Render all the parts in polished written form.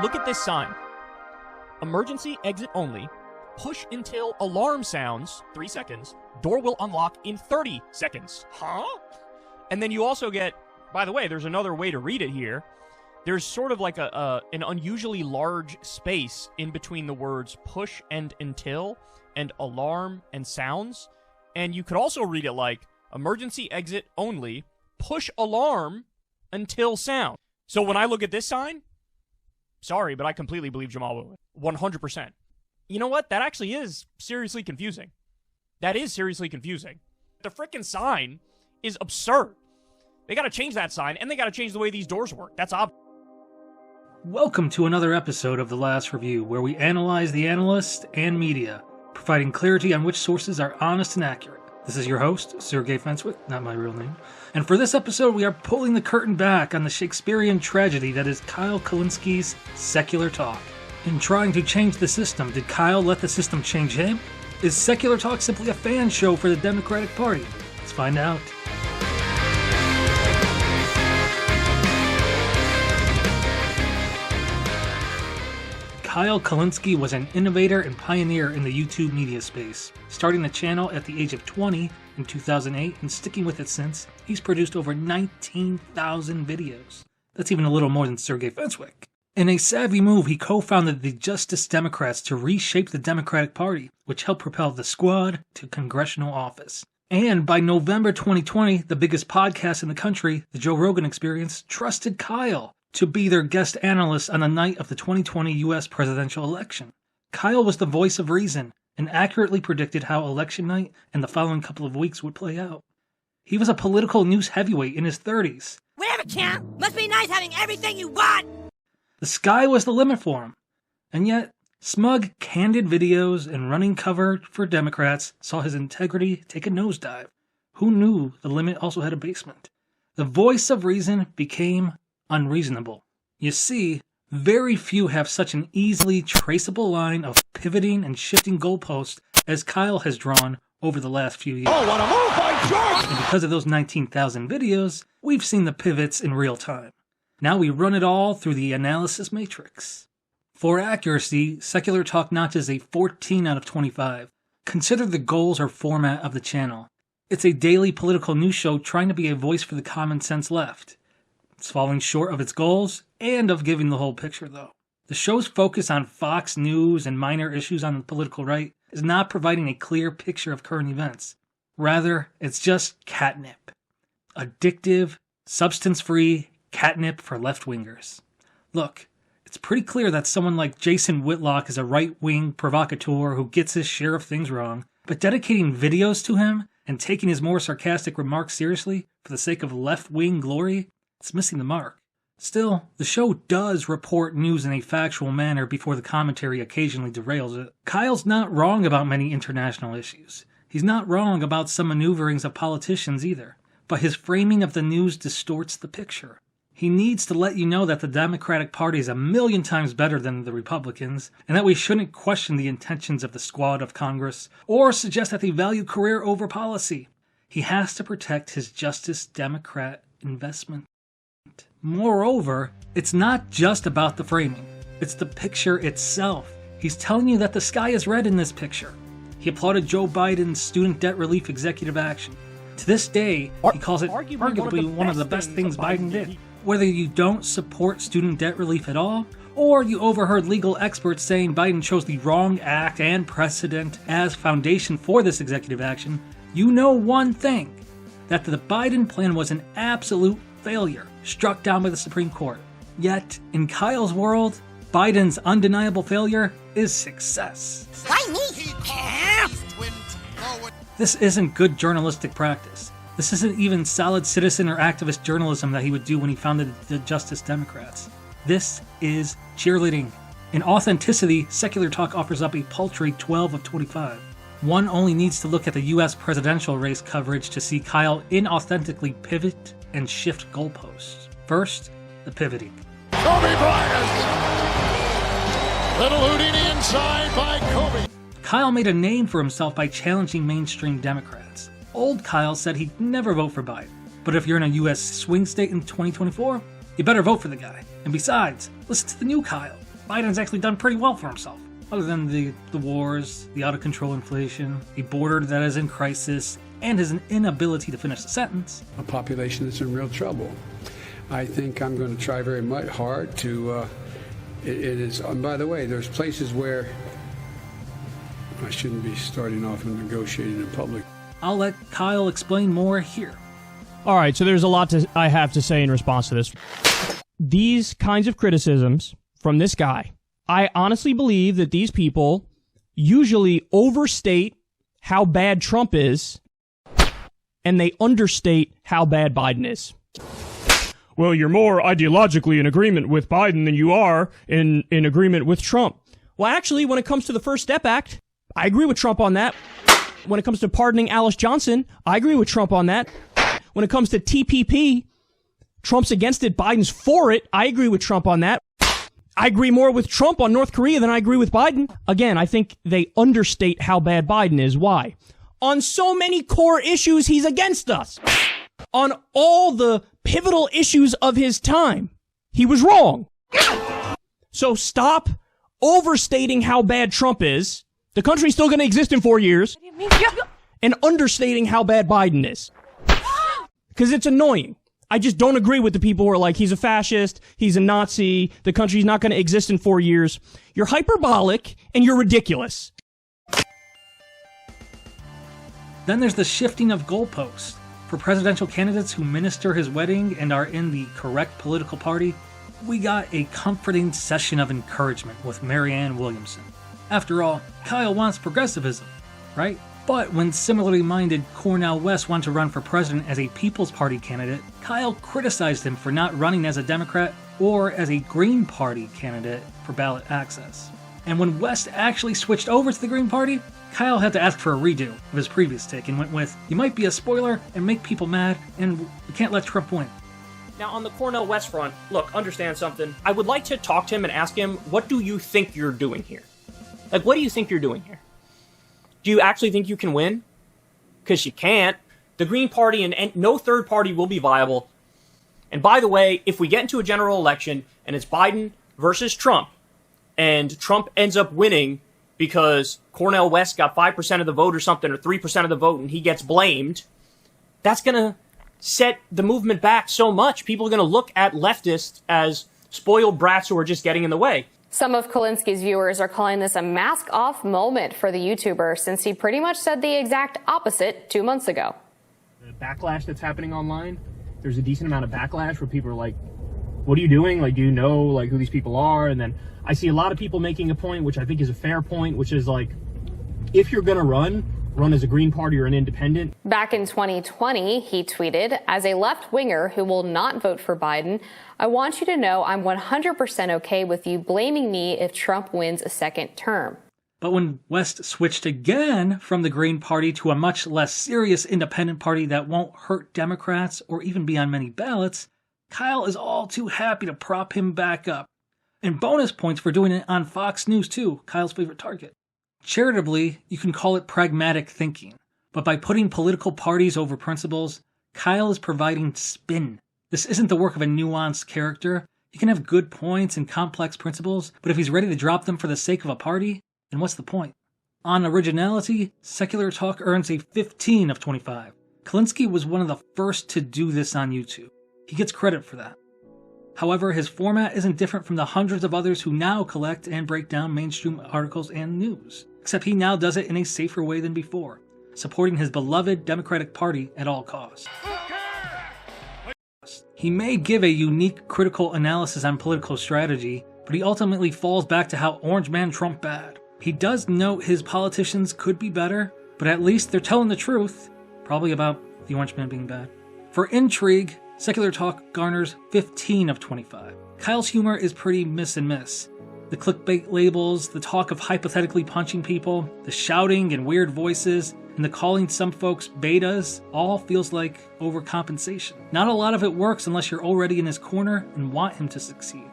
Look at this sign. Emergency exit only. Push until alarm sounds, 3 seconds. Door will unlock in 30 seconds. Huh? And then you also get, by the way, there's another way to read it here. There's sort of like an unusually large space in between the words push and until and alarm and sounds. And you could also read it like emergency exit only, push alarm until sound. So when I look at this sign, sorry, but I completely believe Jamal Bowman. 100%. You know what? That actually is seriously confusing. That is seriously confusing. The frickin' sign is absurd. They gotta change that sign, and they gotta change the way these doors work. That's obvious. Welcome to another episode of The Last Review, where we analyze the analyst and media, providing clarity on which sources are honest and accurate. This is your host, Sergey Fenswick, not my real name. And for this episode, we are pulling the curtain back on the Shakespearean tragedy that is Kyle Kulinski's Secular Talk. In trying to change the system, did Kyle let the system change him? Is Secular Talk simply a fan show for the Democratic Party? Let's find out. Kyle Kulinski was an innovator and pioneer in the YouTube media space. Starting the channel at the age of 20 in 2008 and sticking with it since, he's produced over 19,000 videos. That's even a little more than Sergey Fenswick. In a savvy move, he co-founded the Justice Democrats to reshape the Democratic Party, which helped propel the Squad to congressional office. And by November 2020, the biggest podcast in the country, The Joe Rogan Experience, trusted Kyle to be their guest analyst on the night of the 2020 U.S. presidential election. Kyle was the voice of reason and accurately predicted how election night and the following couple of weeks would play out. He was a political news heavyweight in his 30s. Whatever, champ. Must be nice having everything you want. The sky was the limit for him. And yet, smug, candid videos and running cover for Democrats saw his integrity take a nosedive. Who knew the limit also had a basement? The voice of reason became unreasonable. You see, very few have such an easily traceable line of pivoting and shifting goalposts as Kyle has drawn over the last few years. Oh, what a move by George! And because of those 19,000 videos, we've seen the pivots in real time. Now we run it all through the analysis matrix. For accuracy, Secular Talk notches a 14 out of 25. Consider the goals or format of the channel. It's a daily political news show trying to be a voice for the common sense left. It's falling short of its goals and of giving the whole picture, though. The show's focus on Fox News and minor issues on the political right is not providing a clear picture of current events. Rather, it's just catnip. Addictive, substance-free catnip for left-wingers. Look, it's pretty clear that someone like Jason Whitlock is a right-wing provocateur who gets his share of things wrong, but dedicating videos to him and taking his more sarcastic remarks seriously for the sake of left-wing glory, it's missing the mark. Still, the show does report news in a factual manner before the commentary occasionally derails it. Kyle's not wrong about many international issues. He's not wrong about some maneuverings of politicians either, but his framing of the news distorts the picture. He needs to let you know that the Democratic Party is a million times better than the Republicans, and that we shouldn't question the intentions of the Squad of Congress, or suggest that they value career over policy. He has to protect his Justice Democrat investment. Moreover, it's not just about the framing. It's the picture itself. He's telling you that the sky is red in this picture. He applauded Joe Biden's student debt relief executive action. To this day, he calls it arguably one of the best things Biden did. Whether you don't support student debt relief at all, or you overheard legal experts saying Biden chose the wrong act and precedent as foundation for this executive action, you know one thing, that the Biden plan was an absolute failure, struck down by the Supreme Court. Yet, in Kyle's world, Biden's undeniable failure is success. Why me? Champ? This isn't good journalistic practice. This isn't even solid citizen or activist journalism that he would do when he founded the Justice Democrats. This is cheerleading. In authenticity, Secular Talk offers up a paltry 12 of 25. One only needs to look at the U.S. presidential race coverage to see Kyle inauthentically pivot and shift goalposts. First, the pivoting. Kobe Bryant! Little Houdini inside by Kobe. Kyle made a name for himself by challenging mainstream Democrats. Old Kyle said he'd never vote for Biden. But if you're in a U.S. swing state in 2024, you better vote for the guy. And besides, listen to the new Kyle. Biden's actually done pretty well for himself. Other than the wars, the out-of-control inflation, a border that is in crisis, and his inability to finish the sentence. A population that's in real trouble. I think I'm going to try very much hard to, it is, and by the way, there's places where I shouldn't be starting off and negotiating in public. I'll let Kyle explain more here. All right, so there's a lot I have to say in response to this. These kinds of criticisms from this guy, I honestly believe that these people usually overstate how bad Trump is, and they understate how bad Biden is. Well, you're more ideologically in agreement with Biden than you are in agreement with Trump. Well, actually, when it comes to the First Step Act, I agree with Trump on that. When it comes to pardoning Alice Johnson, I agree with Trump on that. When it comes to TPP, Trump's against it, Biden's for it. I agree with Trump on that. I agree more with Trump on North Korea than I agree with Biden. Again, I think they understate how bad Biden is. Why? On so many core issues, he's against us. On all the pivotal issues of his time, he was wrong. So stop overstating how bad Trump is. The country's still going to exist in 4 years. And understating how bad Biden is. Because it's annoying. I just don't agree with the people who are like, he's a fascist, he's a Nazi, the country's not going to exist in 4 years. You're hyperbolic and you're ridiculous. Then there's the shifting of goalposts. For presidential candidates who minister his wedding and are in the correct political party, we got a comforting session of encouragement with Marianne Williamson. After all, Kyle wants progressivism, right? But when similarly minded Cornel West wanted to run for president as a People's Party candidate, Kyle criticized him for not running as a Democrat or as a Green Party candidate for ballot access. And when West actually switched over to the Green Party, Kyle had to ask for a redo of his previous take and went with, you might be a spoiler and make people mad, and we can't let Trump win. Now, on the Cornel West front, look, understand something. I would like to talk to him and ask him, what do you think you're doing here? Like, what do you think you're doing here? Do you actually think you can win? Because you can't. The Green Party and no third party will be viable. And by the way, if we get into a general election and it's Biden versus Trump, and Trump ends up winning because Cornel West got 5% of the vote or something, or 3% of the vote, and he gets blamed, that's going to set the movement back so much. People are going to look at leftists as spoiled brats who are just getting in the way. Some of Kulinski's viewers are calling this a mask-off moment for the YouTuber, since he pretty much said the exact opposite 2 months ago. The backlash that's happening online, there's a decent amount of backlash where people are like, what are you doing? Like, do you know, like, who these people are? And then I see a lot of people making a point, which I think is a fair point, which is like, if you're going to run as a Green Party or an independent. Back in 2020, he tweeted, as a left-winger who will not vote for Biden, I want you to know I'm 100% okay with you blaming me if Trump wins a second term. But when West switched again from the Green Party to a much less serious independent party that won't hurt Democrats or even be on many ballots, Kyle is all too happy to prop him back up. And bonus points for doing it on Fox News too, Kyle's favorite target. Charitably, you can call it pragmatic thinking, but by putting political parties over principles, Kyle is providing spin. This isn't the work of a nuanced character. He can have good points and complex principles, but if he's ready to drop them for the sake of a party, then what's the point? On Originality, Secular Talk earns a 15 of 25. Kulinski was one of the first to do this on YouTube. He gets credit for that. However, his format isn't different from the hundreds of others who now collect and break down mainstream articles and news, except he now does it in a safer way than before, supporting his beloved Democratic Party at all costs. He may give a unique critical analysis on political strategy, but he ultimately falls back to how Orange Man Trump bad. He does note his politicians could be better, but at least they're telling the truth, probably about the Orange Man being bad. For Intrigue, Secular Talk garners 15 of 25. Kyle's humor is pretty miss and miss. The clickbait labels, the talk of hypothetically punching people, the shouting and weird voices, and the calling some folks betas all feels like overcompensation. Not a lot of it works unless you're already in his corner and want him to succeed.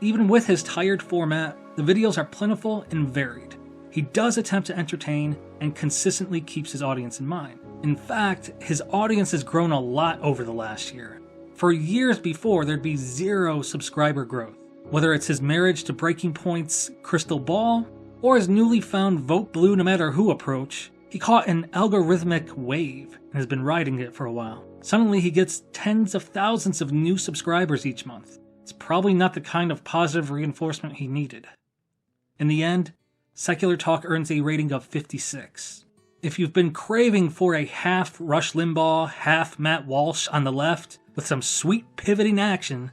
Even with his tired format, the videos are plentiful and varied. He does attempt to entertain and consistently keeps his audience in mind. In fact, his audience has grown a lot over the last year. For years before, there'd be zero subscriber growth. Whether it's his marriage to Breaking Point's crystal ball, or his newly found vote blue no matter who approach, he caught an algorithmic wave and has been riding it for a while. Suddenly he gets tens of thousands of new subscribers each month. It's probably not the kind of positive reinforcement he needed. In the end, Secular Talk earns a rating of 56. If you've been craving for a half Rush Limbaugh, half Matt Walsh on the left, with some sweet pivoting action,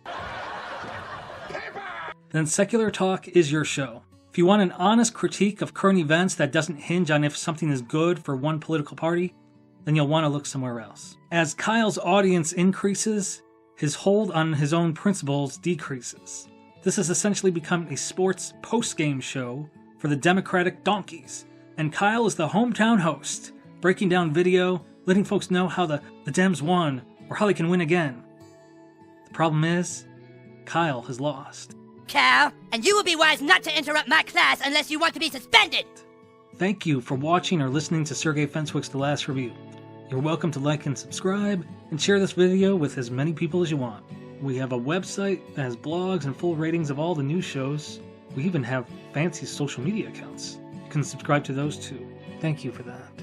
then Secular Talk is your show. If you want an honest critique of current events that doesn't hinge on if something is good for one political party, then you'll want to look somewhere else. As Kyle's audience increases, his hold on his own principles decreases. This has essentially become a sports post-game show for the Democratic donkeys, and Kyle is the hometown host, breaking down video, letting folks know how the Dems won, or how they can win again. The problem is, Kyle has lost. Cal, and you will be wise not to interrupt my class unless you want to be suspended! Thank you for watching or listening to Sergey Fenswick's The Last Review. You're welcome to like and subscribe, and share this video with as many people as you want. We have a website that has blogs and full ratings of all the news shows. We even have fancy social media accounts. You can subscribe to those too. Thank you for that.